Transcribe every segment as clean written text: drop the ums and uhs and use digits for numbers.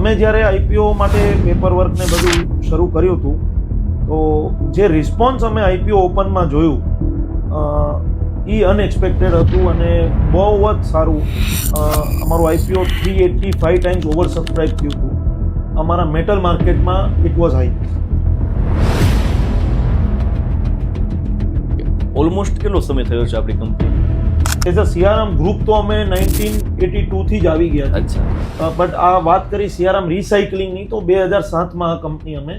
અમે જ્યારે આઈપીઓ માટે પેપર વર્ક ને બધું શરૂ કર્યું હતું તો જે રિસ્પોન્સ અમે આઈપીઓ ઓપનમાં જોયું એ અનએક્સપેક્ટેડ હતું અને બહુ જ સારું. અમારું આઈપીઓ 385 ટાઈમ્સ ઓવર સબસ્ક્રાઇબ થયું હતું. અમારા મેટલ માર્કેટમાં ઇટ વોઝ હાઈ. ઓલમોસ્ટ કેટલો સમય થયો છે આપણી company? As a Siyaram group તો અમે 1982 થી જ આવી ગયા. અચ્છા. બટ આ વાત કરી સિયારામ રિસાયકલિંગની તો 2007માં આ કંપની અમે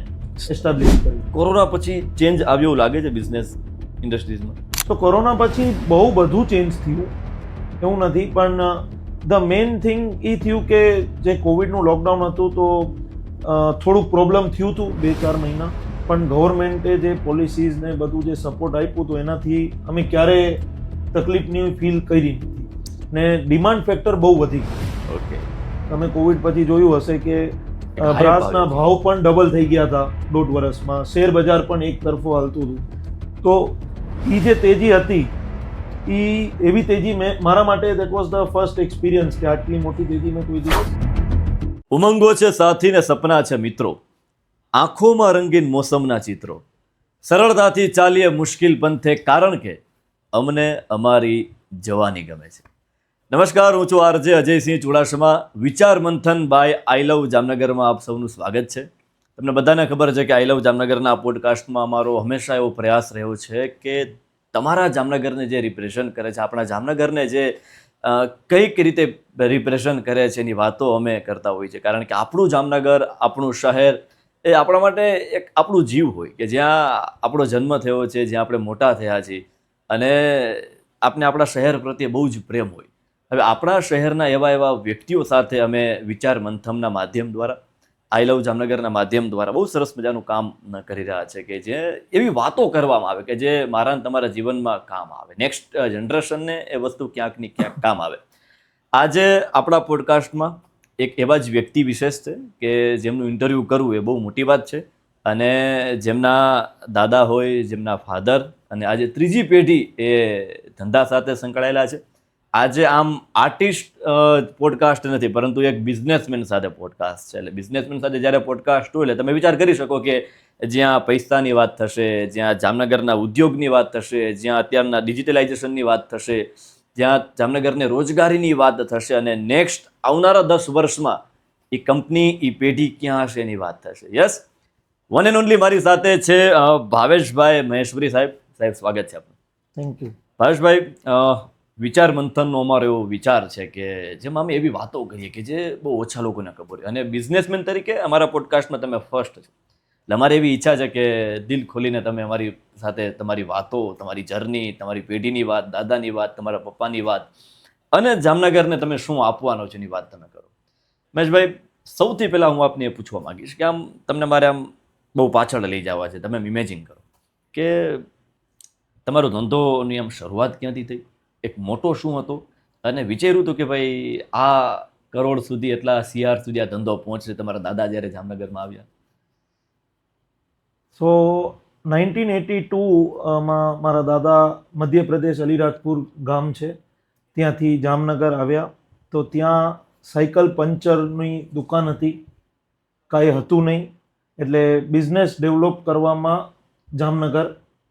એસ્ટાબ્લિશ કરી. કોરોના પછી ચેન્જ આવ્યો એવું લાગે છે બિઝનેસ ઇન્ડસ્ટ્રીઝમાં? તો કોરોના પછી બહુ બધું ચેન્જ થયું એવું નથી, પણ ધ મેઇન થિંગ એ થયું કે જે કોવિડનું લોકડાઉન હતું તો થોડુંક પ્રોબ્લેમ થયું હતું 2-4 મહિના, પણ ગવર્મેન્ટે જે પોલિસીઝ ને બધું જે સપોર્ટ આપ્યું હતું એનાથી અમે ક્યારેય તકલીફની ફીલ કરી નથી ને ડિમાન્ડ ફેક્ટર બહુ વધી ગયું. ઓકે. તમે કોવિડ પછી જોયું હશે કે બ્રાસના ભાવ પણ ડબલ થઈ ગયા હતા 1.5 વર્ષમાં. શેર બજાર પણ એક તરફો હાલતું હતું. તો એ જે તેજી હતી એ એવી તેજી મારા માટે that was the first experience કે આટલી મોટી તેજી મેં કોઈ દિવસ. ઉમંગો છે સાથી ને સપના છે મિત્રો, આંખોમાં રંગીન મોસમના ચિત્રો, સરળતાથી ચાલીએ મુશ્કેલ પંથે કારણ કે અમને અમારી જવાની ગમે છે. નમસ્કાર, હું છું આરજે અજયસિંહ ચુડાસમા. વિચાર મંથન બાય આઈ લવ જામનગરમાં આપ સૌનું સ્વાગત છે. તમને બધાને ખબર છે કે આઈ લવ જામનગરના આ પોડકાસ્ટમાં અમારો હંમેશા એવો પ્રયાસ રહ્યો છે કે તમારા જામનગરને જે રિપ્રેઝન્ટ કરે છે, આપણા જામનગરને જે કઈક રીતે રિપ્રેઝન્ટ કરે છે એની વાતો અમે કરતા હોઈએ છીએ. કારણ કે આપણું જામનગર, આપણું શહેર એ આપણા માટે એક આપણું જીવ હોય કે જ્યાં આપણો જન્મ થયો છે, જ્યાં આપણે મોટા થયા છીએ અને આપણે આપણા શહેર પ્રત્યે બહુ જ પ્રેમ હોય. હવે આપણા શહેરના એવા વ્યક્તિઓ સાથે અમે વિચાર મંથનના માધ્યમ દ્વારા, આઈ લવ જામનગરના માધ્યમ દ્વારા બહુ સરસ મજાનું કામ કરી રહ્યા છે કે જે એવી વાતો કરવામાં આવે કે જે મારા અને તમારા જીવનમાં કામ આવે, નેક્સ્ટ જનરેશનને એ વસ્તુ ક્યાંક ને ક્યાંક કામ આવે. આજે આપણા પોડકાસ્ટમાં એક એવા જ વ્યક્તિ વિશેષ છે કે જેમનું ઇન્ટરવ્યૂ કરવું એ બહુ મોટી વાત છે અને જેમના દાદા હોય, જેમના ફાધર અને આજે ત્રીજી પેઢી એ ધંધા સાથે સંકળાયેલા છે. આજે આમ આર્ટિસ્ટ પોડકાસ્ટ નથી પરંતુ એક બિઝનેસમેન સાથે પોડકાસ્ટ છે. એટલે બિઝનેસમેન સાથે જ્યારે પોડકાસ્ટ હોય એટલે તમે વિચાર કરી શકો કે જ્યાં પૈસાની વાત થશે, જ્યાં જામનગરના ઉદ્યોગની વાત થશે, જ્યાં અત્યારના ડિજિટલાઇઝેશનની વાત થશે, જ્યાં જામનગરને રોજગારીની વાત થશે અને નેક્સ્ટ આવનારા 10 વર્ષમાં એ કંપની, એ પેઢી ક્યાં હશે એની વાત થશે. યસ, વન એન્ડ ઓનલી મારી સાથે છે ભાવેશભાઈ મહેશ્વરી સાહેબ. સાહેબ સ્વાગત છે આપનું. Thank you. ભાવેશભાઈ, વિચાર મંથનનો અમારો એવો વિચાર છે કે જેમાં અમે એવી વાતો કરીએ કે જે બહુ ઓછા લોકોને ખબર હોય અને બિઝનેસમેન તરીકે અમારા પોડકાસ્ટમાં તમે ફર્સ્ટ છો. એટલે અમારી એવી ઈચ્છા છે કે દિલ ખોલીને તમે અમારી સાથે તમારી વાતો, તમારી જર્ની, તમારી પેઢીની વાત, દાદાની વાત, તમારા પપ્પાની વાત અને જામનગરને તમે શું આપવાનો છે એની વાત તમે કરો. મહેશભાઈ, સૌથી પહેલાં હું આપને એ પૂછવા માંગીશ કે આમ તમને મારે આમ બહુ પાછળ લઈ જવા છે. તમે ઇમેજિન કરો કે તમારો ધંધોની આમ શરૂઆત ક્યાંથી થઈ, એક મોટો શું હતો અને વિચાર્યું હતું કે ભાઈ આ કરોડ સુધી, એટલા CR સુધી આ ધંધો પહોંચશે તમારા દાદા જ્યારે જામનગરમાં આવ્યા? સો 1982માં મારા દાદા મધ્યપ્રદેશ અલીરાજપુર ગામ છે ત્યાંથી જામનગર આવ્યા. તો ત્યાં સાયકલ પંચરની દુકાન હતી, કાંઈ હતું નહીં. એટલે બિઝનેસ ડેવલપ કરવામાં જામનગર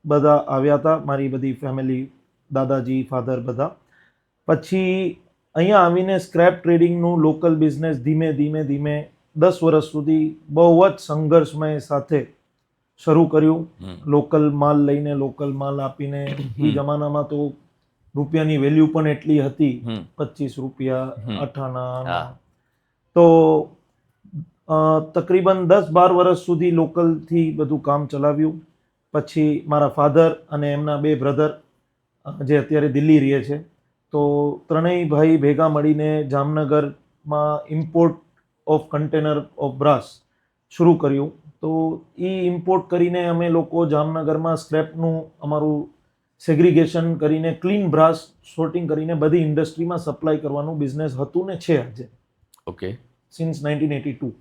બધા આવ્યા હતા, મારી બધી ફેમિલી, દાદાજી, ફાધર બધા. પછી અહીંયા આવીને સ્ક્રેપ ટ્રેડિંગનું લોકલ બિઝનેસ ધીમે ધીમે 10 વર્ષ સુધી બહુ જ સંઘર્ષમય સાથે શરૂ કર્યું. લોકલ માલ લઈને, લોકલ માલ આપીને. એ જમાનામાં તો રૂપિયાની વેલ્યુ પણ એટલી હતી, 25 રૂપિયા, 58. તો તકરીબન 10-12 વર્ષ સુધી લોકલથી બધું કામ ચલાવ્યું. પછી મારા ફાધર અને એમના 2 બ્રધર જે અત્યારે દિલ્હી રહે છે, તો ત્રણેય ભાઈ ભેગા મળીને જામનગરમાં import of container of brass શરૂ કર્યું. તો એ ઇમ્પોર્ટ કરીને અમે લોકો જામનગરમાં સ્ક્રેપનું અમારું સેગ્રીગેશન કરીને ક્લીન બ્રાસ સોર્ટિંગ કરીને બધી ઇન્ડસ્ટ્રીમાં સપ્લાય કરવાનું બિઝનેસ હતું ને છે આજે. ઓકે. સિન્સ 1982.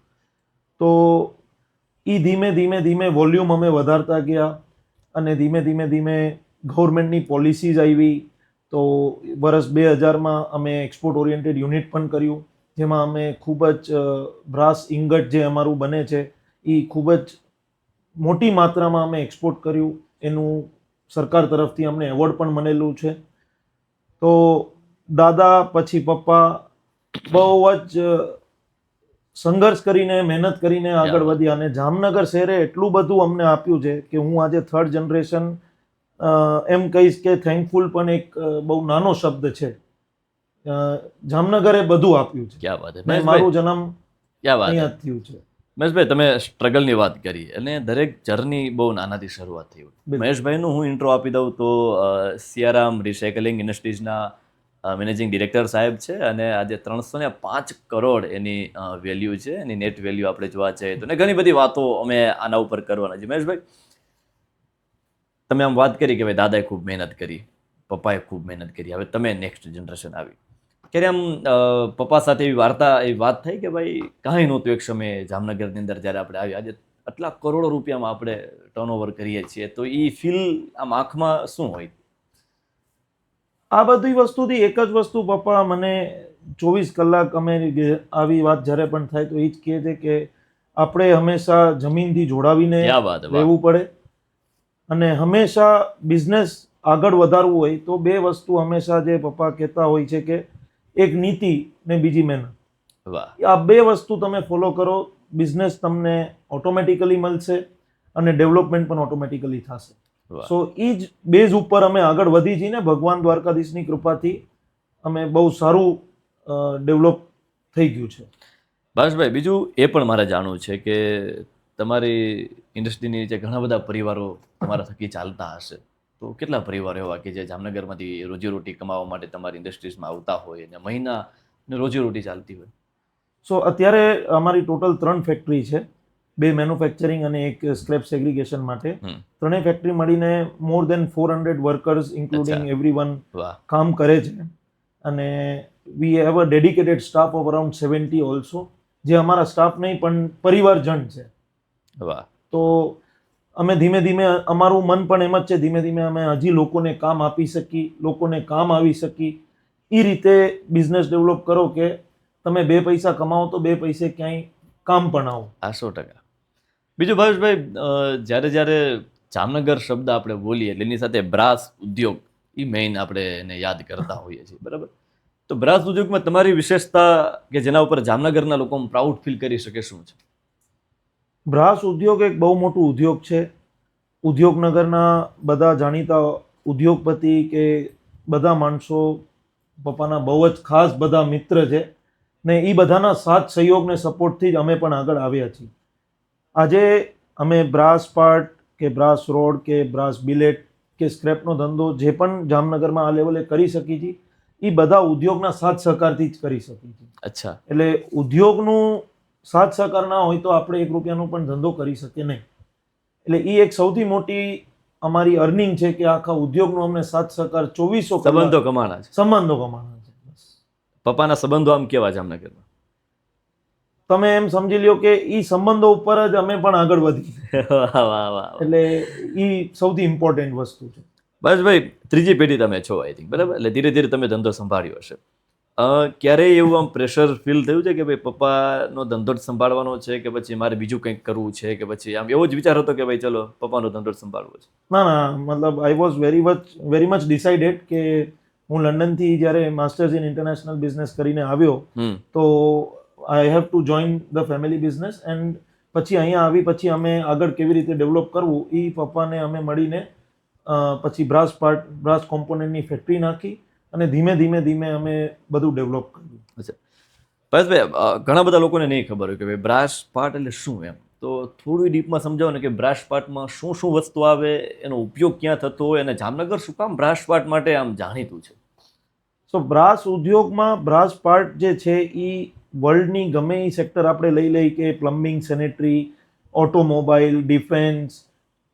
તો એ ધીમે ધીમે વોલ્યુમ અમે વધારતા ગયા અને ધીમે ધીમે ગવર્મેન્ટની પોલિસીઝ આવી. તો વર્ષ 2000માં અમે એક્સપોર્ટ ઓરિએન્ટેડ યુનિટ પણ કર્યું. જેમાં અમે ખૂબ જ બ્રાસ ઇંગટ જે અમારું બને છે એ ખૂબ જ મોટી માત્રામાં અમે એક્સપોર્ટ કર્યું. એનું સરકાર તરફથી અમને એવોર્ડ પણ મળેલું છે. તો દાદા પછી પપ્પા બહુ જ સંઘર્ષ કરીને મહેનત કરીને આગળ વધ્યા અને જામનગર શહેરે એટલું બધું અમને આપ્યું છે કે હું આજે થર્ડ જનરેશન એમ કહીશ કે થેન્કફુલ પણ એક બહુ નાનો શબ્દ છે. જામનગરે બધું આપ્યું છે. ક્યાં વાત છે ને મહેશભાઈ, મારું જન્મ ક્યાં વાત અહીંયા છે જ થયું છે. મહેશભાઈ, તમે સ્ટ્રગલની વાત કરી અને દરેક જર્ની બહુ નાનાથી શરૂઆત થઈ હોય. બિલકુલ. મહેશભાઈનું હું ઇન્ટ્રો આપી દઉં તો સિયારામ રિસાયકલિંગ ઇન્ડસ્ટ્રીઝના મેનેજિંગ ડિરેક્ટર સાહેબ છે અને આજે 305 કરોડ એની વેલ્યુ છે. એની નેટ વેલ્યુ આપણે જોવા જઈએ તો ને ઘણી બધી વાતો અમે આના ઉપર કરવાના છે. મહેશભાઈ, તમે આમ વાત કરી કે ભાઈ દાદાએ ખૂબ મહેનત કરી, પપ્પાએ ખૂબ મહેનત કરી, હવે તમે નેક્સ્ટ જનરેશન આવી. ક્યારે આમ પપ્પા સાથે એવી વાત થઈ કે ભાઈ કાંઈ નહોતું એક સમયે જામનગરની અંદર જ્યારે આપણે આવ્યા, આજે આટલા કરોડો રૂપિયામાં આપણે ટર્નઓવર કરીએ છીએ, તો એ ફીલ આમ આંખમાં શું હોય? આ બધી વસ્તુથી એક જ વસ્તુ પપ્પા મને 24 કલાક અમે આવી વાત જ્યારે પણ થાય તો એ જ કહે છે કે આપણે હંમેશા જમીનથી જોડાવીને ક્યાં વાત, વાહ. રહેવું પડે અને હંમેશા બિઝનેસ આગળ વધારવું હોય તો બે વસ્તુ હંમેશા જે પપ્પા કહેતા હોય છે કે એક નીતિ ને બીજી મહેનત. વાહ, આ બે વસ્તુ તમે ફોલો કરો, બિઝનેસ તમને ઓટોમેટિકલી મળશે અને ડેવલપમેન્ટ પણ ઓટોમેટિકલી થશે. વાહ. સો એ જ બેઝ ઉપર અમે આગળ વધી છીએ ને ભગવાન દ્વારકાધીશની કૃપાથી અમે બહુ સારું ડેવલપ થઈ ગયું છે. ભાવેશભાઈ, બીજું એ પણ મારે જાણવું છે કે તમારી ઇન્ડસ્ટ્રીની નીચે ઘણા બધા પરિવારો તમારા થકી ચાલતા હશે, તો કેટલા પરિવારો એવા કે જે જામનગરમાંથી રોજીરોટી કમાવા માટે તમારી ઇન્ડસ્ટ્રીઝમાં આવતા હોય અને મહિનાની રોજીરોટી ચાલતી હોય? સો અત્યારે અમારી ટોટલ 3 ફેક્ટરી છે, 2 મેન્યુફેક્ચરિંગ અને એક સ્ક્રેપ સેગ્રીગેશન માટે. ત્રણેય ફેક્ટરી મળીને મોર દેન 400 વર્કર્સ ઇન્ક્લુડિંગ એવરીવન વાહ, કામ કરે છે અને we have a dedicated staff of around 70 also, જે અમારા સ્ટાફ નહીં પણ પરિવારજન છે. વાહ. તો અમે ધીમે ધીમે અમારું મન પણ એમ જ છે, ધીમે ધીમે અમે હજી લોકોને કામ આપી શકી, લોકોને કામ આવી શકી, એ રીતે બિઝનેસ ડેવલપ કરો કે તમે 2 પૈસા કમાવો તો 2 પૈસે ક્યાંય કામ પણ આવો. 100%. બીજું ભાવેશભાઈ, જ્યારે જ્યારે જામનગર શબ્દ આપણે બોલીએ એટલે એની સાથે બ્રાસ ઉદ્યોગ એ મેઇન આપણે એને યાદ કરતા હોઈએ છીએ, બરાબર? તો બ્રાસ ઉદ્યોગમાં તમારી વિશેષતા કે જેના ઉપર જામનગરના લોકો પ્રાઉડ ફીલ કરી શકે શું છે? બ્રાસ ઉદ્યોગ એક બહુ મોટું ઉદ્યોગ છે. ઉદ્યોગનગરના બધા જાણીતા ઉદ્યોગપતિ કે બધા માણસો પપ્પાના બહુ જ ખાસ બધા મિત્ર છે ને એ બધાના સાથ સહયોગ ને સપોર્ટથી જ અમે પણ આગળ આવ્યા છીએ. આજે અમે બ્રાસ પાર્ટ કે બ્રાસ રોડ કે બ્રાસ બિલેટ કે સ્ક્રેપનો ધંધો જે પણ જામનગરમાં આ લેવલે કરી શકી છીએ એ બધા ઉદ્યોગના સાથ સહકારથી જ કરી શકી છીએ. અચ્છા, એટલે ઉદ્યોગનું સાથ સહકાર ના હોય તો આપણે 1 રૂપિયાનો પણ ધંધો કરી શકીએ નહીં. એટલે એ એક સૌથી મોટી અમારી અર્નિંગ છે કે આખા ઉદ્યોગનો અમને સાથ સહકાર 2400 સંબંધો કમાણા છે. સંબંધો કમાણા છે. બસ. પપ્પાના સંબંધો આમ કેવા જામનગરમાં? તમે એમ સમજી લ્યો કે એ સંબંધો ઉપર જ અમે પણ આગળ વધી. વાહ, વાહ, વાહ. એટલે એ સૌથી ઇમ્પોર્ટન્ટ વસ્તુ છે. બસ ભાઈ, ત્રીજી પેઢી તમે છો આઈ થિંક, બરાબર? એટલે ધીરે ધીરે તમે ધંધો સંભાળ્યો હશે. ક્યારેય એવું આમ પ્રેશર ફીલ થયું છે કે ભાઈ પપ્પાનો ધંધો જ સંભાળવાનો છે કે પછી મારે બીજું કંઈક કરવું છે કે પછી આમ એવો જ વિચાર હતો કે ભાઈ ચલો પપ્પાનો ધંધો જ સંભાળવો છે? ના, મતલબ I was very much decided કે હું લંડનથી જ્યારે માસ્ટર્સ ઇન ઇન્ટરનેશનલ બિઝનેસ કરીને આવ્યો તો I have to join the family business and પછી અહીંયા આવી પછી અમે આગળ કેવી રીતે ડેવલપ કરવું એ પપ્પાને અમે મળીને પછી બ્રાસ કોમ્પોનન્ટની ફેક્ટરી નાખી અને ધીમે ધીમે અમે બધું ડેવલપ કર્યું. અચ્છા પરેશભાઈ, ઘણા બધા લોકોને નહીં ખબર હોય કે ભાઈ બ્રાસ પાર્ટ એટલે શું, એમ તો થોડું ડીપમાં સમજાવો ને કે બ્રાસ પાર્ટમાં શું શું વસ્તુ આવે, એનો ઉપયોગ ક્યાં થતો હોય અને જામનગર શું કામ બ્રાસ પાર્ટ માટે આમ જાણીતું છે? સો બ્રાસ ઉદ્યોગમાં બ્રાસ પાર્ટ જે છે એ વર્લ્ડની ગમે એ સેક્ટર આપણે લઈ કે પ્લમ્બિંગ, સેનેટરી, ઓટોમોબાઈલ, ડિફેન્સ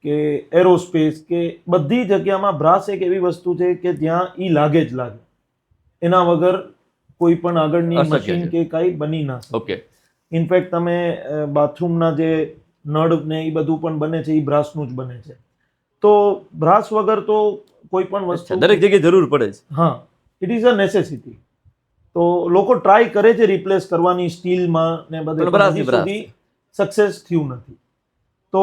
કે એરોસ્પેસ કે બધી જગ્યામાં બ્રાસ એક એવી વસ્તુ છે કે જ્યાં એ લાગે જ લાગે, એના વગર કોઈ પણ આગળની મશીન કે કાંઈ બની ના શકે. ઓકે. ઇનફેક્ટ તમે બાથરૂમના જે નળ ને એ બધું પણ બને છે એ બ્રાસનું જ બને છે. તો બ્રાસ વગર તો કોઈ પણ વસ્તુ દરેક જગ્યાએ જરૂર પડે છે. હા, ઇટ ઇઝ અ નેસેસિટી. તો લોકો ટ્રાય કરે છે રિપ્લેસ કરવાની સ્ટીલમાં ને બધે, પણ બ્રાસની હજી બ્રાસ સુધી સક્સેસ થયું નથી. તો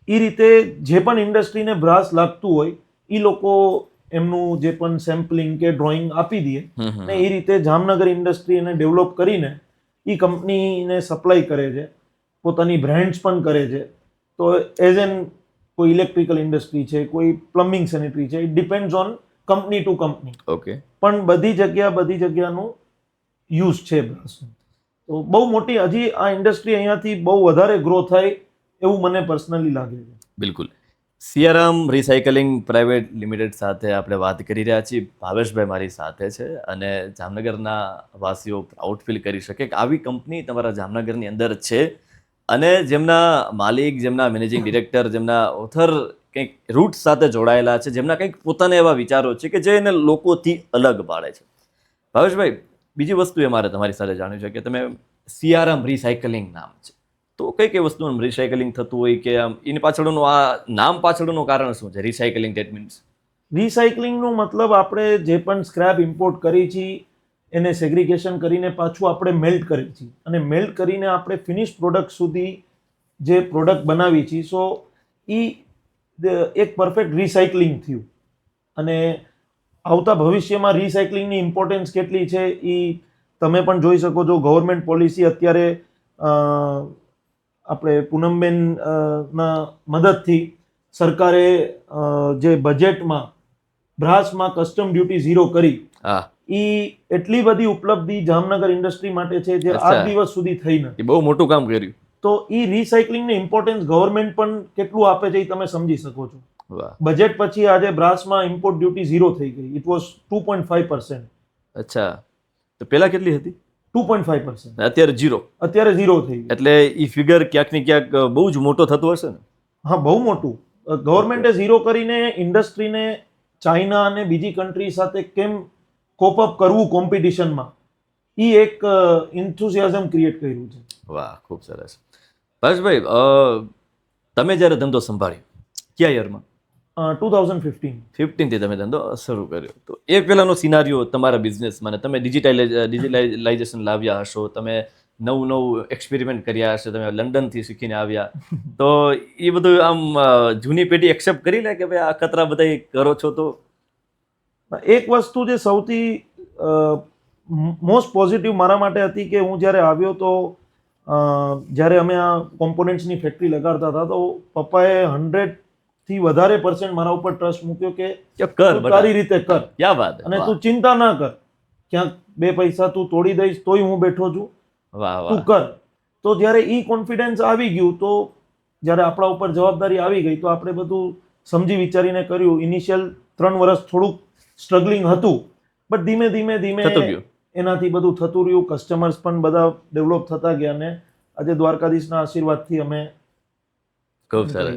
એ રીતે જે પણ ઇન્ડસ્ટ્રીને બ્રાસ લાગતું હોય એ લોકો એમનું જે પણ સેમ્પલિંગ કે ડ્રોઈંગ આપી દે ને એ રીતે જામનગર ઇન્ડસ્ટ્રી એને ડેવલપ કરીને એ કંપનીને સપ્લાય કરે છે, પોતાની બ્રાન્ડ્સ પણ કરે છે. તો એઝ એન કોઈ ઇલેક્ટ્રિકલ ઇન્ડસ્ટ્રી છે, કોઈ પ્લમ્બિંગ સેનેટરી છે, it depends on company to company. Okay. પણ બધી જગ્યાનું યુઝ છે બ્રાસનું. તો બહુ મોટી હજી આ ઇન્ડસ્ટ્રી અહીંયાથી બહુ વધારે ગ્રો થાય એવું મને પર્સનલી લાગે છે. બિલકુલ. સિયારામ રિસાયકલિંગ પ્રાઇવેટ લિમિટેડ સાથે આપણે વાત કરી રહ્યા છીએ. ભાવેશભાઈ મારી સાથે છે અને જામનગરના વાસીઓ પ્રાઉડ ફીલ કરી શકે કે આવી કંપની તમારા જામનગરની અંદર છે અને જેમના માલિક, જેમના મેનેજિંગ ડિરેક્ટર, જેમના ઓથર કંઈક રૂટ સાથે જોડાયેલા છે, જેમના કંઈક પોતાના એવા વિચારો છે કે જે એને લોકોથી અલગ પાડે છે. ભાવેશભાઈ, બીજી વસ્તુ એ મારે તમારી સાથે જાણવી છે કે તમે સિયારામ રિસાયકલિંગ નામ છે, તો કઈ કઈ વસ્તુનું રિસાયકલિંગ થતું હોય કે આમ એની પાછળનું આ નામ પાછળનું કારણ શું છે? રિસાયકલિંગ ધેટ મીન્સ રિસાયકલિંગનો મતલબ આપણે જે પણ સ્ક્રેપ ઇમ્પોર્ટ કરી છીએ એને સેગ્રિગેશન કરીને પાછું આપણે મેલ્ટ કરીએ છીએ અને મેલ્ટ કરીને આપણે ફિનિશ પ્રોડક્ટ સુધી જે પ્રોડક્ટ બનાવી છીએ, સો એ એક પરફેક્ટ રિસાયકલિંગ થયું. અને આવતા ભવિષ્યમાં રિસાયકલિંગની ઇમ્પોર્ટન્સ કેટલી છે એ તમે પણ જોઈ શકો છો. ગવર્મેન્ટ પોલિસી અત્યારે આપણે પૂનમબેન ના મદદથી સરકારે જે બજેટમાં બ્રાસમાં કસ્ટમ ડ્યુટી 0 કરી, હા, એ એટલી બધી ઉપલબ્ધિ જામનગર ઇન્ડસ્ટ્રી માટે છે જે અચ્છા. આજ દિવસ સુધી થઈ નથી. એ બહુ મોટું કામ કર્યું. તો એ રિસાયકલિંગની ઇમ્પોર્ટન્સ ગવર્મેન્ટ પણ કેટલું આપે છે એ તમે સમજી શકો છો. વાહ. બજેટ પછી આજે બ્રાસમાં ઇમ્પોર્ટ ડ્યુટી 0 થઈ ગઈ. It was 2.5%. અચ્છા, તો પહેલા કેટલી હતી? 2.5%. અત્યારે 0. અત્યારે 0 થઈ ગઈ. એટલે એ ફિગર ક્યાંક ને ક્યાંક બહુ જ મોટો થતો હશે ને? હા, બહુ મોટું. ગવર્મેન્ટે 0 કરીને ઇન્ડસ્ટ્રીને ચાઇના અને બીજી કન્ટ્રી સાથે કેમ કોપ અપ કરવું કોમ્પિટિશનમાં, એ એક ઇન્થુઝિયાઝમ ક્રિએટ કર્યું છે. વાહ, ખૂબ સરસ. ભાવેશભાઈ, તમે જ્યારે ધંધો સંભાળ્યો કયા યરમાં? 2015. 15 થી તમે ધંધો શરૂ કર્યો, તો એ પહેલાનો સિનારીઓ તમારા બિઝનેસમાં, તમે ડિજિટલાઇઝેશન લાવ્યા હશો, તમે નવું એક્સપેરિમેન્ટ કર્યા હશે, તમે લંડનથી શીખીને આવ્યા, તો એ બધું આમ જૂની પેઢી એક્સેપ્ટ કરી લે કે ભાઈ આ ખતરા બધા કરો છો? તો એક વસ્તુ જે સૌથી મોસ્ટ પોઝિટિવ મારા માટે હતી કે હું જ્યારે આવ્યો તો જ્યારે અમે આ કોમ્પોનન્ટ્સની ફેક્ટરી લગાડતા હતા તો પપ્પાએ 100% વધારે % મારા ઉપર ટ્રસ્ટ મૂક્યો કે કર, તું તારી રીતે કર ક્યાં વાત, અને તું ચિંતા ના કર, ક્યાંક 2 પૈસા તું તોડી દઈશ તોય હું બેઠો છું, વાહ તું કર. તો જ્યારે ઈ કોન્ફિડન્સ આવી ગયું, તો જ્યારે આપણા ઉપર જવાબદારી આવી ગઈ તો આપણે બધું સમજી વિચારીને કર્યું. ઇનિશિયલ 3 વર્ષ થોડુંક સ્ટ્રગલિંગ હતું, બટ ધીમે ધીમે એનાથી બધું થતું રહ્યું. કસ્ટમર્સ પણ બધા ડેવલપ થતા ગયા અને આજે દ્વારકાધીશના આશીર્વાદથી અમે ખૂબ સરસ.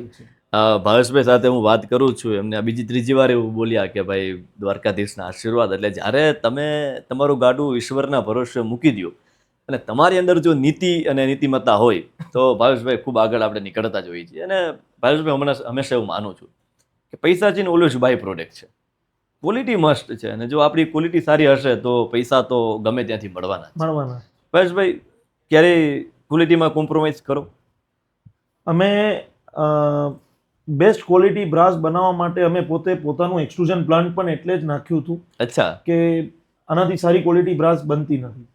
ભાવેશભાઈ સાથે હું વાત કરું છું, એમને આ બીજી ત્રીજી વાર એવું બોલ્યા કે ભાઈ દ્વારકાધીશના આશીર્વાદ. એટલે જ્યારે તમે તમારું ગાડું ઈશ્વરના ભરોસે મૂકી દો અને તમારી અંદર જો નીતિ અને નીતિમત્તા હોય તો ભાવેશભાઈ ખૂબ આગળ આપણે નીકળતા જ હોઈએ છીએ. અને ભાવેશભાઈ હંમેશા એવું માનું છું કે પૈસા છે ને ઓલવેઝ બાય પ્રોડક્ટ છે, ક્વોલિટી મસ્ટ છે, અને જો આપણી ક્વોલિટી સારી હશે તો પૈસા તો ગમે ત્યાંથી મળવાના. ભાવેશભાઈ, ક્યારેય ક્વોલિટીમાં કોમ્પ્રોમાઇઝ કરો? અમે બેસ્ટ ક્વોલિટી બ્રાસ બનાવવા માટે અમે પોતે પોતાનું એક્સટ્રુઝન પ્લાન્ટ પણ એટલે જ નાખ્યું હતું. અચ્છા. કે આનાથી સારી ક્વોલિટી બ્રાસ બનતી નથી.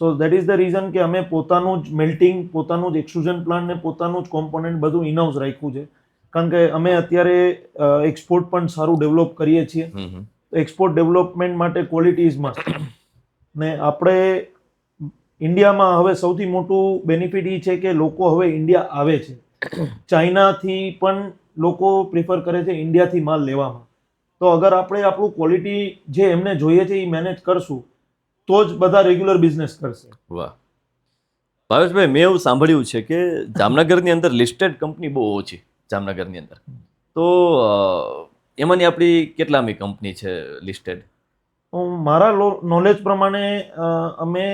So that is the reason કે અમે પોતાનું જ મેલ્ટિંગ, પોતાનું જ એક્સટ્રુઝન પ્લાન્ટ ને પોતાનું જ કોમ્પોનન્ટ બધું ઇનહાઉસ રાખ્યું છે. કારણ કે અમે અત્યારે એક્સપોર્ટ પણ સારું ડેવલપ કરીએ છીએ. એક્સપોર્ટ ડેવલપમેન્ટ માટે ક્વોલિટી ઇઝ મસ્ટ. ને આપણે ઇન્ડિયામાં હવે સૌથી મોટું બેનિફિટ એ છે કે લોકો હવે ઇન્ડિયા આવે છે. ચાઇનાથી પણ લોકો પ્રિફર કરે છે ઇન્ડિયાથી માલ લેવામાં. તો અગર આપણે આપણું ક્વોલિટી જે એમને જોઈએ છે એ મેનેજ કરશું તો જ બધા રેગ્યુલર બિઝનેસ કરશે. વાહ. ભાવેશભાઈ, મેં એવું સાંભળ્યું છે કે જામનગરની અંદર લિસ્ટેડ કંપની બહુ ઓછી જામનગરની અંદર, તો એમાંની આપણી કેટલામી કંપની છે લિસ્ટેડ? મારા નોલેજ પ્રમાણે અમે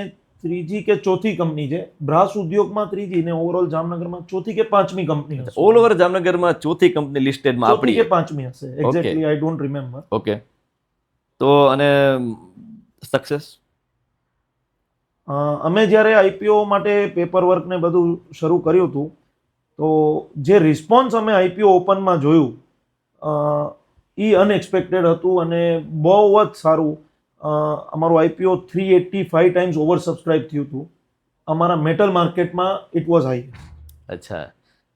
3જી કે 4થી કંપની છે. બ્રાસ ઉદ્યોગમાં 3જી ને ઓવરઓલ જામનગરમાં 4થી કે 5મી કંપની હશે. ઓલ ઓવર જામનગરમાં 4થી કંપની લિસ્ટેડમાં 4થી કે 5મી હશે. Exactly I don't remember. Okay. તો અને સક્સેસ અમે જ્યારે આઈપીઓ માટે પેપર વર્ક ને બધું શરૂ કર્યું હતું, તો જે રિસ્પોન્સ અમે આઈપીઓ ઓપનમાં જોયું એ અનએક્સપેક્ટેડ હતું અને બહુ જ સારું. અમારું આઈપીઓ 385 ટાઈમ્સ ઓવર સબસ્ક્રાઇબ થયું હતું. અમારા મેટલ માર્કેટમાં ઇટ વોઝ હાઈ. અચ્છા,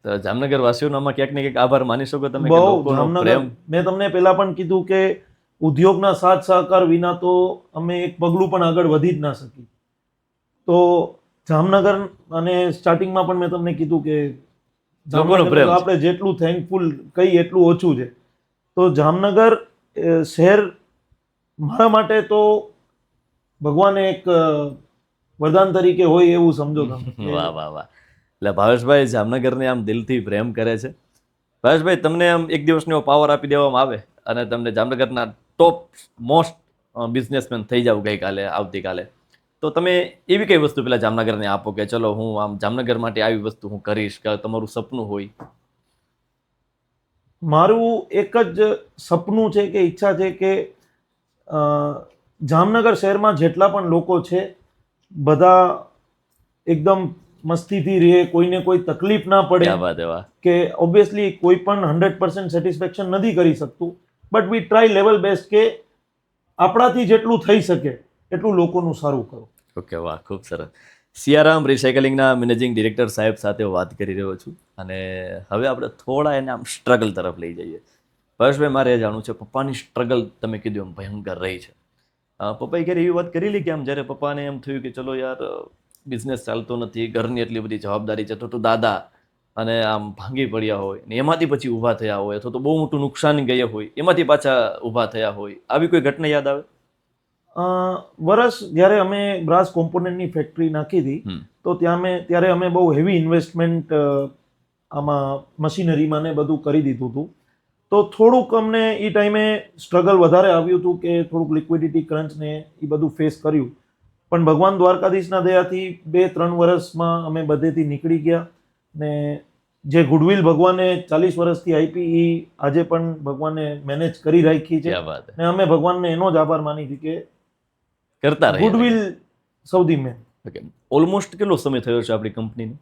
તો જામનગર વાસીઓનો આમાં ક્યાંક ને ક્યાંક આભાર માની શકો તમે કે બહુ લોકોનો જામનગર, પ્રેમ. મેં તમને પહેલા પણ કીધું કે ઉદ્યોગના સાથ સહકાર વિના તો અમે એક પગલું પણ આગળ વધી જ ના શકી. તો જામનગર, અને સ્ટાર્ટિંગમાં પણ મેં તમને કીધું કે લોકોનો જામનગર પ્રેમ છે. આપણે જેટલું થેન્કફુલ કઈ એટલું ઓછું છે. તો જામનગર શહેર મારા માટે તો ભગવાને એક વરદાન તરીકે હોય એવું સમજો તમે. વાહ વાહ વાહ. એટલે ભાવેશભાઈ જામનગરને આમ દિલથી પ્રેમ કરે છે. ભાવેશભાઈ, તમને આમ એક દિવસનો એવો પાવર આપી દેવામાં આવે અને તમને જામનગરના ટોપ મોસ્ટ બિઝનેસમેન થઈ જાવ ગઈકાલે આવતીકાલે, તો તમે એવી કઈ વસ્તુ પેલા જામનગરને આપો કે ચલો હું આમ જામનગર માટે આવી વસ્તુ હું કરીશ, કે તમારું સપનું હોય? મારું એક જ સપનું છે કે ઈચ્છા છે કે જામનગર શહેરમાં જેટલા પણ લોકો છે બધા એકદમ મસ્તીથી રહે, કોઈને કોઈ તકલીફ ના પડે. ક્યાં વાત એવા. કે ઓબ્વિયસલી કોઈ પણ 100% સેટિસ્ફેક્શન નથી કરી શકતું, but we try level best કે આપણાથી જેટલું થઈ શકે એટલું લોકોનું સારું કરો. ઓકે, વાહ, ખૂબ સરસ. સિયારામ રિસાયકલિંગના મેનેજિંગ ડિરેક્ટર સાહેબ સાથે વાત કરી રહ્યો છું અને હવે આપણે થોડા એને આમ સ્ટ્રગલ તરફ લઈ જઈએ. પરેશભાઈ, મારે એ જાણવું છે, પપ્પાની સ્ટ્રગલ તમે કીધું એમ ભયંકર રહી છે. પપ્પાએ ક્યારે એવી વાત કરેલી કે આમ જ્યારે પપ્પાને એમ થયું કે ચલો યાર બિઝનેસ ચાલતો નથી, ઘરની એટલી બધી જવાબદારી છે, તો દાદા અને આમ ભાંગી પડ્યા હોય ને એમાંથી પછી ઊભા થયા હોય, અથવા તો બહુ મોટું નુકસાન ગયા હોય એમાંથી પાછા ઊભા થયા હોય, આવી કોઈ ઘટના યાદ આવે? વર્ષ જ્યારે અમે બ્રાસ કોમ્પોનન્ટની ફેક્ટરી નાખી હતી, તો ત્યારે અમે બહુ હેવી ઇન્વેસ્ટમેન્ટ આમાં મશીનરીમાં ને બધું કરી દીધું હતું. તો થોડુંક અમને એ ટાઈમે સ્ટ્રગલ વધારે આવ્યું હતું કે થોડુંક લિક્વિડિટી ક્રંચ ને એ બધું ફેસ કર્યું. પણ ભગવાન દ્વારકાધીશના દયાથી 2-3 વર્ષમાં અમે બધેથી નીકળી ગયા ને જે ગુડવિલ ભગવાને 40 વર્ષથી આપી એ આજે પણ ભગવાને મેનેજ કરી રાખી છે. ક્યાં વાત હે. ને અમે ભગવાનને એનો જ આભાર માની છે કે કરતા રહીએ. ગુડવિલ સૌથી મેન. ઓકે, ઓલમોસ્ટ કેટલો સમય થયો છે આપણી કંપનીને?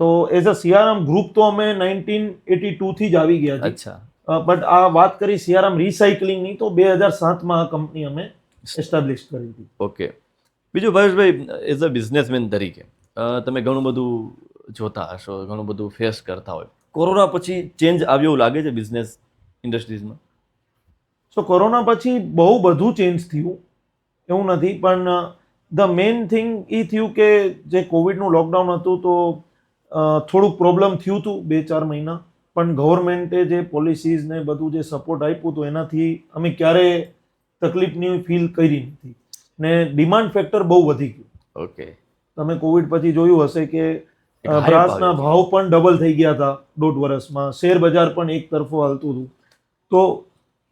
તો એઝ અ સિયારામ ગ્રુપ તો અમે 1982 થી જ આવી ગયા છીએ. અચ્છા, બટ આ વાત કરી સિયારામ રિસાયકલિંગની તો 2007માં આ કંપની અમે એસ્ટાબ્લિશ કરી હતી. ઓકે. બીજું ભાવેશભાઈ, એઝ અ બિઝનેસમેન તરીકે તમે ઘણું બધું જોતા હશો, ઘણું બધું ફેસ કરતા હોય. કોરોના પછી ચેન્જ આવ્યો એવું લાગે છે બિઝનેસ ઇન્ડસ્ટ્રીઝમાં? સો કોરોના પછી બહુ બધું ચેન્જ થયું એવું નથી, પણ ધ મેઇન થિંગ એ થયું કે જે કોવિડનું લોકડાઉન હતું તો થોડુંક પ્રોબ્લેમ થયું હતું 2-4 મહિના, પણ ગવર્મેન્ટે જે પોલિસીઝ ને બધું જે સપોર્ટ આપ્યું હતું એનાથી અમે ક્યારેય તકલીફની ફીલ કરી નથી ને ડિમાન્ડ ફેક્ટર બહુ વધી ગયું. ઓકે. તમે કોવિડ પછી જોયું હશે કે high બ્રાસના ભાવ ભાવ પણ ડબલ થઈ ગયા હતા 1.5 વર્ષમાં. શેર બજાર પણ એક તરફો હાલતું હતું. તો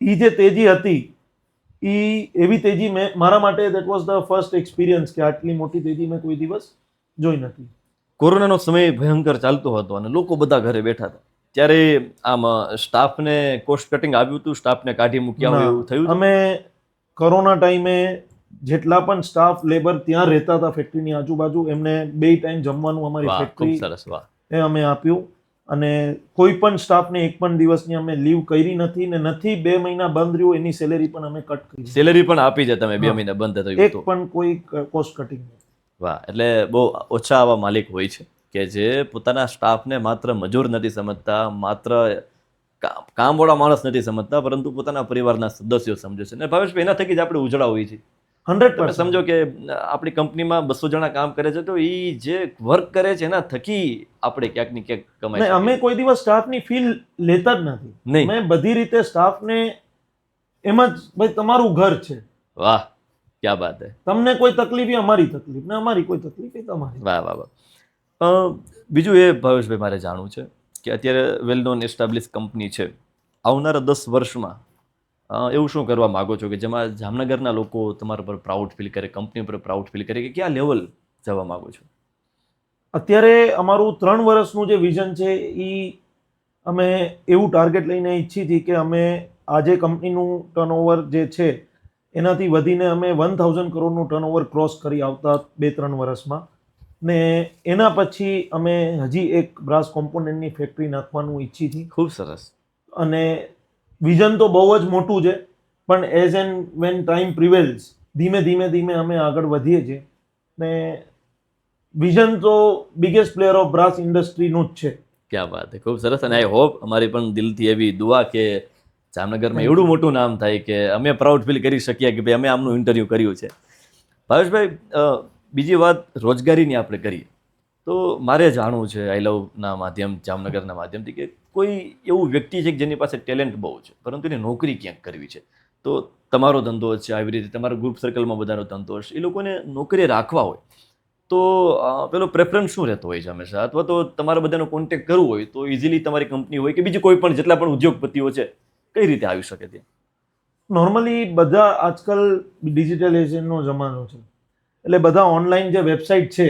એ જે તેજી હતી એ એવી તેજી મારા માટે that was the first experience કે આટલી મોટી તેજી મેં કોઈ દિવસ જોઈ નથી. કોરોનાનો સમય ભયંકર ચાલતો હતો અને લોકો બધા ઘરે બેઠા હતા, ત્યારે આમ સ્ટાફને કોસ્ટ કટિંગ આવ્યું હતું, સ્ટાફને કાઢી મૂક્યા હોય એવું થયું હતું? અમે કોરોના ટાઈમે જેટલા પણ સ્ટાફ લેબર ત્યાં રહેતા હતા ફેક્ટરીની આજુબાજુ, એમને 2 ટાઈમ જમવાનું અમારી વાહ, ખૂબ ફેક્ટરી સરસ. વાહ. એ અમે આપ્યું અને કોઈ પણ સ્ટાફને એક પણ દિવસની અમે લીવ કરી નથી ને નથી 2 મહિના બંધ રહ્યું એની સેલેરી પણ અમે કટ કરી. સેલેરી પણ આપી છે તમે 2 હા. મહિના બંધ થયું એક તો? પણ કોઈ કોસ્ટ કટિંગ નહીં. વાહ. એટલે બહુ ઓછા આવા માલિક હોય છે કે જે પોતાના સ્ટાફને માત્ર મજૂર નથી સમજતા, માત્ર કામવાળા માણસ નથી સમજતા, પરંતુ પોતાના પરિવારના સદસ્યો સમજે છે. અને ભાવેશભાઈ, એના થકી જ આપણે ઉજળા હોઈએ છીએ. તમે 100%. સમજો કે આપણી કંપનીમાં 200 જણા કામ કરે છે, તો એ જે વર્ક કરે છે એના થકી આપણે ક્યાંક ને ક્યાંક કમાઈ ને અમે શકીએ. કોઈ દિવસ સ્ટાફની ફીલ લેતા જ નથી. નહીં. મેં બધી રીતે સ્ટાફને એમ જ, ભાઈ તમારું ઘર છે, વાહ, ક્યાં બાત હે. તમને કોઈ તકલીફ એ અમારી તકલીફ ને અમારી કોઈ તકલીફ એ તમારી. વાહ વાહ વાહ. બીજું એ ભાવેશભાઈ મારે જાણવું છે કે અત્યારે વેલ નોન એસ્ટાબ્લિશ કંપની છે, આવનારા 10 વર્ષમાં એવું શું કરવા માગો છો કે જેમાં જામનગરના લોકો તમારા પર પ્રાઉડ ફીલ કરે, કંપની પર પ્રાઉડ ફીલ કરે, કે કયા લેવલ જવા માગો છો? અત્યારે અમારું 3 વર્ષનું જે વિઝન છે એ અમે એવું ટાર્ગેટ લઈને ઈચ્છી હતી કે અમે આજે કંપનીનું ટર્નઓવર જે છે એનાથી વધીને અમે 1000 કરોડનું ટર્નઓવર ક્રોસ કરી આવતા 2-3 વર્ષમાં. ને એના પછી અમે હજી એક બ્રાસ કોમ્પોનન્ટની ફેક્ટરી નાખવાનું ઈચ્છી હતી. ખૂબ સરસ. અને વિઝન તો બહુ જ મોટું છે, પણ એઝ એન્ડ વેન ટાઈમ પ્રિવેલ્સ ધીમે અમે આગળ વધીએ છીએ. ને વિઝન તો બિગેસ્ટ પ્લેયર ઓફ બ્રાસ ઇન્ડસ્ટ્રીનું જ છે. ક્યાં વાત છે, ખૂબ સરસ. અને આઈ હોપ અમારી પણ દિલથી એવી દુઆ કે જામનગરમાં એવડું મોટું નામ થાય કે અમે પ્રાઉડ ફીલ કરી શકીએ કે ભાઈ અમે આમનું ઇન્ટરવ્યૂ કર્યું છે. ભાવેશભાઈ, બીજી વાત રોજગારીની આપણે કરીએ તો મારે જાણવું છે આઈ લવના માધ્યમ, જામનગરના માધ્યમથી, કે કોઈ એવું વ્યક્તિ છે કે જેની પાસે ટેલેન્ટ બહુ છે પરંતુ એને નોકરી ક્યાંક કરવી છે. તો તમારો ધંધો છે, આવી રીતે તમારા ગ્રુપ સર્કલમાં બધાનો ધંધો હશે, એ લોકોને નોકરી રાખવા હોય તો પેલો પ્રેફરન્સ શું રહેતો હોય છે હંમેશા? અથવા તો તમારા બધાનો કોન્ટેક્ટ કરવું હોય તો ઇઝીલી તમારી કંપની હોય કે બીજી કોઈ પણ જેટલા પણ ઉદ્યોગપતિઓ છે કઈ રીતે આવી શકે ત્યાં? નોર્મલી બધા આજકાલ ડિજિટલાઇઝેશનનો જમાનો છે, એટલે બધા ઓનલાઈન જે વેબસાઇટ છે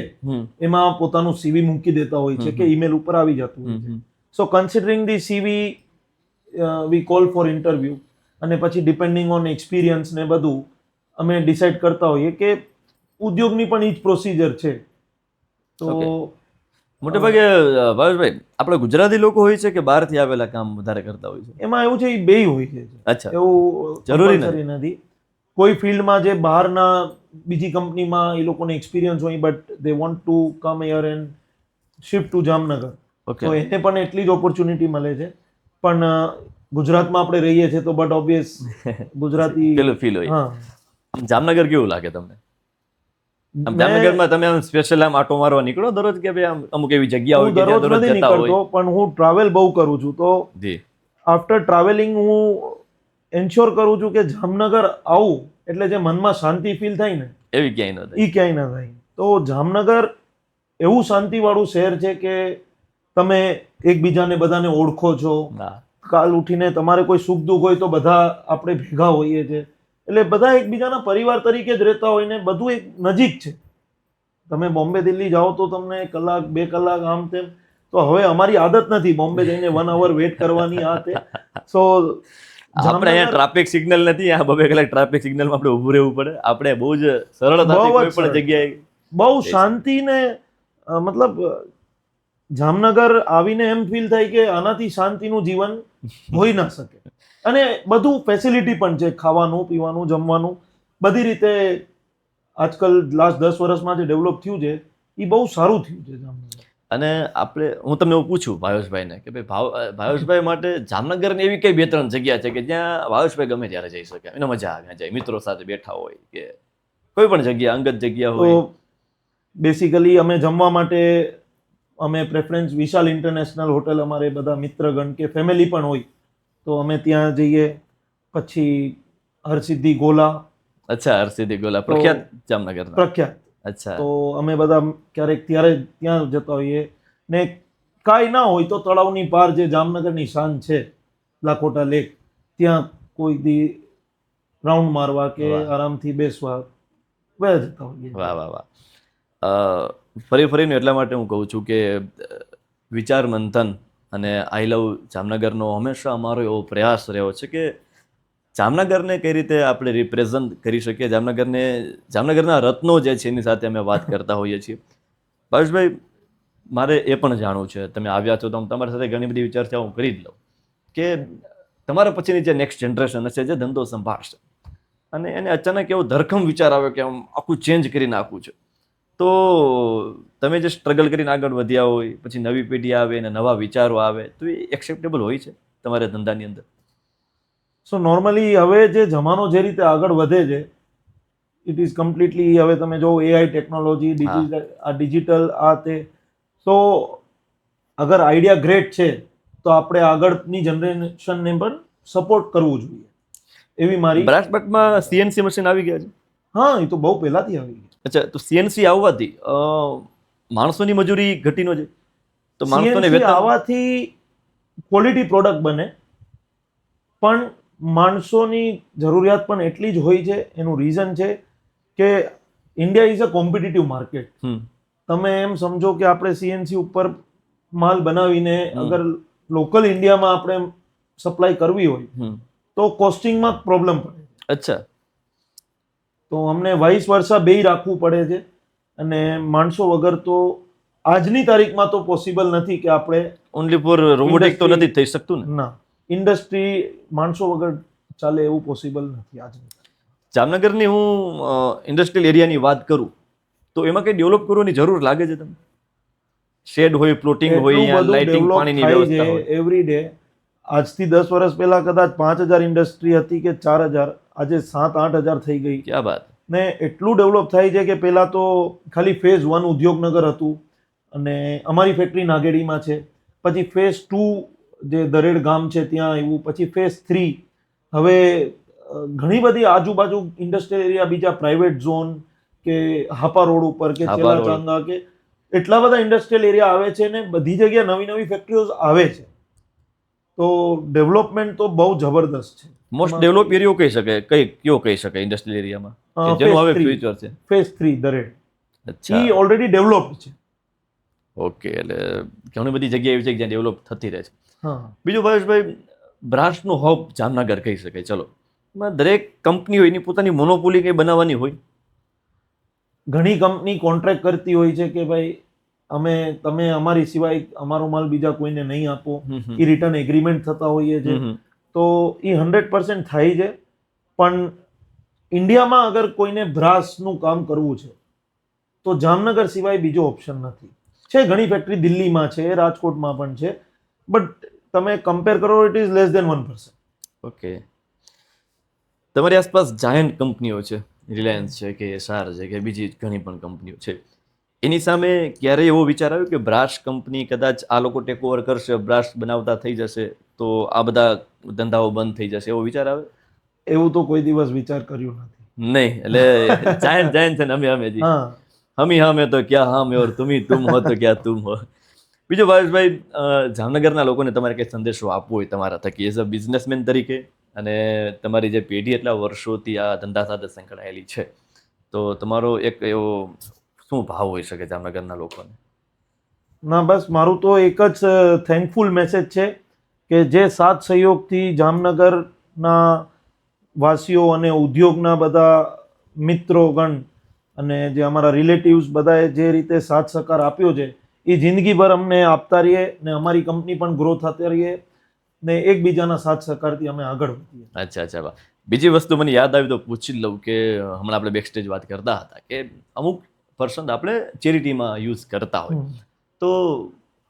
એમાં પોતાનું સીવી મૂકી દેતા હોય છે કે ઈમેલ ઉપર આવી જતું હોય છે. So considering the CV we call for interview, અને પછી ડિપેન્ડિંગ ઓન એક્સપિરિયન્સ ને બધું અમે ડિસાઇડ કરતા હોઈએ કે ઉદ્યોગની પણ ઈ જ પ્રોસિજર છે. તો મોટે ભાગે ભાવેશભાઈ આપણે ગુજરાતી લોકો હોય છે કે બહારથી આવેલા કામ વધારે કરતા હોય છે? એમાં એવું છે, એ બેય હોય છે. અચ્છા, એવું જરૂરી જરૂરી નથી. કોઈ ફિલ્ડમાં જે બહારના બીજી કંપનીમાં એ લોકોને એક્સપિરિયન્સ હોય, but they want to come here and shift to Jamnagar, તો એને પણ એટલી જ ઓપોર્ચ્યુનિટી મળે છે. પણ ગુજરાતમાં આપણે રહીએ છીએ તો બટ ઓબ્વિયસ ગુજરાતી પેલું ફીલ હોય. હા. જામનગર કેવું લાગે તમને? આમ જામનગરમાં તમે આમ સ્પેશિયલ આમ આટો મારવા નીકળો દરરોજ કે ભાઈ આમ અમુક એવી જગ્યા હોય હું કે જ્યાં દરરોજ દરરોજ નથી જતા હોય? નીકળતો, પણ હું ટ્રાવેલ બહુ કરું છું. તો જી, આફ્ટર ટ્રાવેલિંગ હું એન્શ્યોર કરું છું કે જામનગર આવું એટલે જે મનમાં શાંતિ ફીલ થાય ને એવી ક્યાંય ન થાય. એ ક્યાંય ના થાય. તો જામનગર એવું શાંતિવાળું શહેર છે કે તમે એકબીજાને બધાને ઓળખો છો. હા, કાલ ઉઠીને તમારે કોઈ સુખ દુઃખ હોય તો બધા આપણે ભેગા હોઈએ છીએ, એટલે બધા એકબીજાના પરિવાર તરીકે જ રહેતા હોય ને બધું એક નજીક છે. તમે બોમ્બે દિલ્હી જાઓ તો તમને 1 કલાક 2 કલાક આમ તેમ, તો હવે અમારી આદત નથી બોમ્બે જઈને 1 hour વેટ કરવાની આ તે. સો આપણે અહીંયા ટ્રાફિક સિગ્નલ નથી, આ 2 કલાક ટ્રાફિક સિગ્નલમાં આપણે ઊભું રહેવું પડે. આપણે બહુ જ સરળતાથી કોઈ પણ જગ્યાએ બહુ શાંતિને મતલબ જામનગર આવીને એમ ફીલ થાય કે આનાથી શાંતિનું જીવન હોઈ ના શકે. અને બધું ફેસિલિટી પણ છે, ખાવાનું પીવાનું જમવાનું બધી રીતે આજકાલ લાસ્ટ 10 વર્ષમાં જે ડેવલપ થયું છે એ બહુ સારું થયું છે જામનગર. અને હું તમને એવું પૂછું ભાવેશભાઈને કે ભાઈ ભાવેશભાઈ માટે જામનગરની એવી કઈ 2-3 જગ્યા છે કે જ્યાં ભાવેશભાઈ ગમે ત્યારે જઈ શકે, એને મજા આવે જાય, મિત્રો સાથે બેઠા હોય કે કોઈ પણ જગ્યા અંગત જગ્યા હોય? તો બેસિકલી અમે જમવા માટે અમે પ્રેફરન્સ વિશાલ ઇન્ટરનેશનલ હોટલ, અમારે બધા મિત્રગણ કે ફેમિલી પણ હોય તો અમે ત્યાં જઈએ. પછી હરસિદ્ધિ ગોલા. અચ્છા, હરસિદ્ધિ ગોલા પ્રખ્યાત જામનગરના? પ્રખ્યાત. અચ્છા, તો અમે બધા ક્યારેક ત્યારે ત્યાં જતા હોઈએ. ને કાંઈ ના હોય તો તળાવની પાર જે જામનગરની શાન છે, લાખોટા લેક, ત્યાં કોઈ દી રાઉન્ડ મારવા કે આરામથી બેસવા વયા જતા હોઈએ. વાહ વાહ વાહ. ફરીને એટલા માટે હું કહું છું કે વિચાર મંથન અને આઈ લવ જામનગરનો હંમેશા અમારો એવો પ્રયાસ રહ્યો છે કે જામનગરને કઈ રીતે આપણે રિપ્રેઝન્ટ કરી શકીએ, જામનગરના રત્નો જે છે એની સાથે અમે વાત કરતા હોઈએ છીએ. ભાવેશભાઈ, મારે એ પણ જાણવું છે, તમે આવ્યા છો તો તમારી સાથે ઘણી બધી ચર્ચા હું કરી જ લઉં કે તમારા પછીની જે નેક્સ્ટ જનરેશન હશે, જે ધંધો સંભાળશે, અને એને અચાનક એવો ધરખમ વિચાર આવે કે આમ આખું ચેન્જ કરી નાખવું છે, તો તમે જે સ્ટ્રગલ કરીને આગળ વધ્યા હોય, પછી નવી પેઢી આવે અને નવા વિચારો આવે, તો એ એક્સેપ્ટેબલ હોય છે તમારા ધંધાની અંદર? સો નોર્મલી હવે જે જમાનો જે રીતે આગળ વધે છે, ઇટ ઇઝ કમ્પ્લીટલી, હવે તમે જો એઆઈ ટેકનોલોજી, ડિજિટલ આ તે, તો અગર આઈડિયા ગ્રેટ છે તો આપણે આગળની જનરેશનને પણ સપોર્ટ કરવું જોઈએ, એવી મારી. બ્રાસબટમાં સીએનસી મશીન આવી ગયા છે? હા, એ તો બહુ પહેલાથી આવી ગઈ. અચ્છા, તો સીએનસી આવવાથી માણસોની મજૂરી ઘટી ન જાય? તો માણસોને CNC આવવાથી ક્વોલિટી પ્રોડક્ટ બને, પણ માણસોની જરૂરિયાત પણ એટલી જ હોય છે. એનું રીઝન છે કે India is a competitive market. તમે એમ સમજો કે આપણે સીએનસી ઉપર માલ બનાવીને અગર લોકલ ઇન્ડિયામાં આપણે સપ્લાય કરવી હોય તો કોસ્ટિંગમાં પ્રોબ્લેમ પડે. અચ્છા, તો અમને વાઇસ વર્ષા બેય રાખવું પડે છે, અને માણસો વગર તો આજની તારીખમાં તો પોસિબલ નથી કે આપણે ઓનલી ફોર રોબોટિક તો નથી થઈ શકતું ને. ના, ઇન્ડસ્ટ્રી માણસો વગર ચાલે એવું પોસિબલ નથી આજની. જામનગરની હું ઇન્ડસ્ટ્રીયલ એરિયાની વાત કરું તો એમાં કંઈ ડેવલપ કરવાની જરૂર લાગે છે તમને? શેડ હોય, પ્લોટિંગ હોય, અહીંયા લાઇટિંગ, પાણીની વ્યવસ્થા હોય. Every day. આજથી 10 વર્ષ પહેલા કદાચ 5000 ઇન્ડસ્ટ્રી હતી કે 4000, આજે 7-8 હજાર થઈ ગઈ. ક્યાં વાત. ને એટલું ડેવલપ થાય છે કે પહેલા તો ખાલી ફેઝ 1 ઉદ્યોગનગર હતું, અને અમારી ફેક્ટરી નાગેડીમાં છે. પછી ફેઝ 2 જે દરેડ ગામ છે ત્યાં આવ્યું. પછી ફેઝ 3. હવે ઘણી બધી આજુબાજુ ઇન્ડસ્ટ્રીયલ એરિયા, બીજા પ્રાઇવેટ ઝોન કે હાપા રોડ ઉપર કે હાપા રોડ. ચેલાચાંગા કે એટલા બધા ઇન્ડસ્ટ્રીયલ એરિયા આવે છે, ને બધી જગ્યાએ નવી નવી ફેક્ટરીઓ આવે છે. તો ડેવલપમેન્ટ તો બહુ જબરદસ્ત છે. મોસ્ટ ડેવલપ એરિયો કહી શકાય, કયો કહી શકાય ઇન્ડસ્ટ્રીયલ એરિયામાં કે જેનું હવે ફ્યુચર છે? ફેઝ 3 દરેડ. અચ્છા, ઈ ઓલરેડી ડેવલપ્ડ છે. ઓકે. એટલે ઘણી બધી જગ્યા એવી છે કે જ્યાં ડેવલપ થતી રહે છે. હા. બીજું ભાવેશભાઈ, બ્રાન્ચનું હબ જામનગર કહી શકાય. ચલો, એમાં દરેક કંપની હોય એની પોતાની મોનોપોલી કંઈ બનાવવાની હોય. ઘણી કંપની કોન્ટ્રાક્ટ કરતી હોય છે કે ભાઈ તમે અમારી સિવાય અમારો માલ બીજા કોઈને નહીં આપો. એ રિટર્ન એગ્રીમેન્ટ થતા હોઈએ છે. તો એ 100% થાય છે. પણ ઇન્ડિયામાં અગર કોઈને બ્રાસનું કામ કરવું છે તો જામનગર સિવાય બીજો ઓપ્શન નથી. છે ઘણી ફેક્ટરી દિલ્હીમાં છે, રાજકોટમાં પણ છે, બટ તમે કમ્પેર કરો it is less than 1%. Okay. તમારી આસપાસ જાયન્ટ કંપનીઓ છે, રિલાયન્સ છે કે એસઆર છે કે બીજી ઘણી પણ કંપનીઓ છે. એની સામે ક્યારેય એવો વિચાર આવ્યો કે બ્રાસ કંપની કદાચ આ લોકો ટેક ઓવર કરશે, બ્રાસ બનાવતા થઈ જશે તો આ બધા ધંધાઓ બંધ થઈ જશે, એવો વિચાર આવે? એવું તો કોઈ દિવસ વિચાર કર્યો નથી. નહીં, એટલે જાયન્ટ છે ને અમે જી હા. હમી હામે તો ક્યાં હામે ઓર તુમ હો તો ક્યાં તુમ હો. બીજો ભાવેશભાઈ, જામનગરના લોકોને તમારે કંઈ સંદેશો આપવો હોય તમારા થકી એઝ અ બિઝનેસમેન તરીકે, અને તમારી જે પેઢી એટલા વર્ષોથી આ ધંધા સાથે સંકળાયેલી છે, તો તમારો એક એવો શું ભાવ હોઈ શકે જામનગરના લોકોને? ના, બસ મારું તો એક જ થેન્કફુલ મેસેજ છે કે જે સાથ સહયોગથી જામનગરના વાસીઓ અને ઉદ્યોગના બધા મિત્રોગણ અને જે અમારા રિલેટિવ્સ બધાએ જે રીતે સાથ સહકાર આપ્યો છે એ જિંદગીભર અમને આપતા રહીએ, ને અમારી કંપની પણ ગ્રો થતી રહીએ, ને એકબીજાના સાથ સહકારથી અમે આગળ વધીએ. અચ્છા વાહ. બીજી વસ્તુ મને યાદ આવી તો પૂછી લઉં કે હમણાં આપણે બેકસ્ટેજ વાત કરતા હતા કે અમુક પર્સન્ટ આપણે ચેરિટીમાં યુઝ કરતા હોય, તો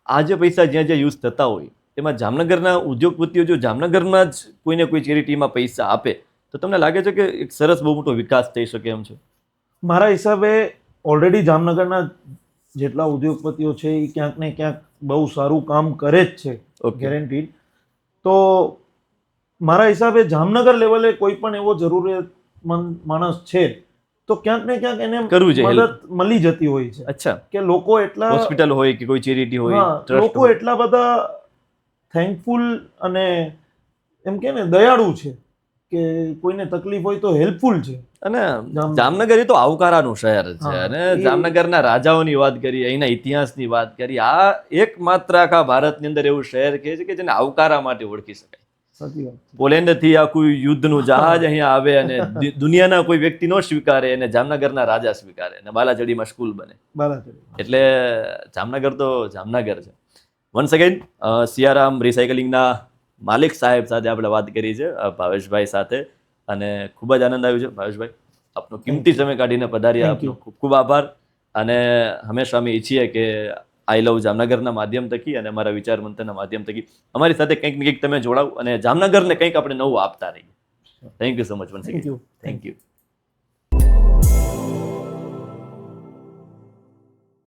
આ જે પૈસા જ્યાં જ્યાં યુઝ થતા હોય એમાં જામનગરના ઉદ્યોગપતિઓ જો જામનગરમાં જ કોઈને કોઈ ચેરિટીમાં પૈસા આપે તો તમને લાગે છે કે એક સરસ બહુ મોટો વિકાસ થઈ શકે એમ છે? મારા હિસાબે ઓલરેડી જામનગરના જેટલા ઉદ્યોગપતિઓ છે એ ક્યાંક ને ક્યાંક બહુ સારું કામ કરે જ છે, ગેરંટીડ. તો મારા હિસાબે જામનગર લેવલે કોઈ પણ એવો જરૂરિયાતમંદ માણસ છે તો ક્યાંક ને ક્યાંક એને કરવું જોઈએ, મદદ મળી જતી હોય છે. અચ્છા, કે લોકો એટલા હોસ્પિટલ હોય કે કોઈ ચેરિટી હોય, લોકો એટલા બધા થેન્કફુલ અને એમ કે ને દયાળુ છે કે કોઈને તકલીફ હોય તો હેલ્પફુલ છે. અને જામનગર એ તો આવકારાનું શહેર છે, અને જામનગરના રાજાઓની વાત કરી, અહીંના ઇતિહાસની વાત કરી, આ એકમાત્ર આખા ભારતની અંદર એવું શહેર કે છે કે જેને આવકારા માટે ઓળખી શકાય. સાચી વાત. પોલેન્ડથી આખું યુદ્ધનું જહાજ અહીંયા આવે અને દુનિયાના કોઈ વ્યક્તિ નો સ્વીકારે અને જામનગરના રાજા સ્વીકારે અને બાલાચડીમાં સ્કૂલ બને. એટલે જામનગર તો જામનગર છે. વન્સ અગેન સિયારામ રિસાયકલિંગના માલિક સાહેબ સાથે આપણે વાત કરી છે, ભાવેશભાઈ સાથે, અને ખૂબ જ આનંદ આવ્યો છે. ભાવેશભાઈ, આપનો કિંમતી સમય કાઢીને પધાર્યા, આપનો ખૂબ ખૂબ આભાર. અને હંમેશા અમે ઈચ્છીએ કે આઈ લવ જામનગરના માધ્યમ થકી અને અમારા વિચાર મંથનના માધ્યમ થકી અમારી સાથે કંઈક ને કંઈક તમે જોડાવ અને જામનગરને કંઈક આપણે નવું આપતા રહીએ. Thank you so much. Thank you.